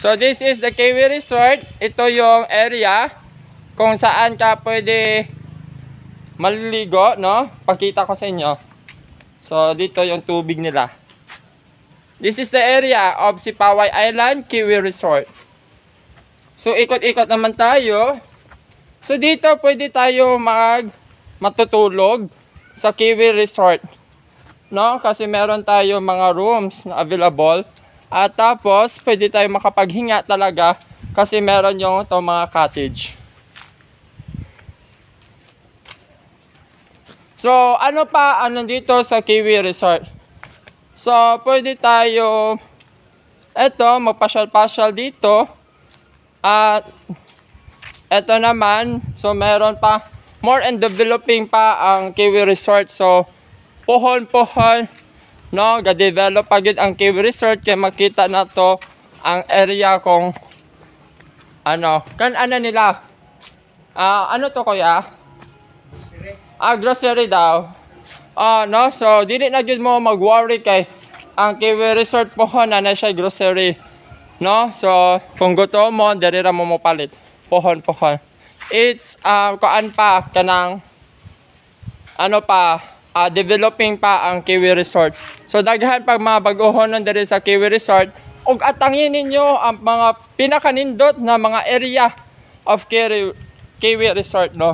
So this is the Kiwi Resort. Ito yung area kung saan ka pwede maliligo, no? Pakita ko sa inyo. So dito yung tubig nila. This is the area of Sipaway Island, Kiwi Resort. So ikot-ikot naman tayo. So dito pwede tayo matutulog sa Kiwi Resort, no? Kasi meron tayo mga rooms na available. At tapos pwede tayo makapaghinga talaga kasi meron yung mga cottage. So ano dito sa Kiwi Resort? So pwede tayo magpasyal-pasyal dito. At eto naman, so meron pa more and developing pa ang Kiwi Resort. So pohon-pohon, no, ga-develop agad ang Kiwi Resort kaya makita na to ang area kung nila. Ano to kuya? Grocery daw. No, so dili na gyud mo mag-worry kay ang Kiwi Resort pohon na siya grocery. No, so kung gusto mo diri ra mo palit pohon-pohon. It's kanang developing pa ang Kiwi Resort. So daghan pag mga bag-ohon diri sa Kiwi Resort ug atangin ninyo ang mga pinakanindot na mga area of Kiwi Resort, no.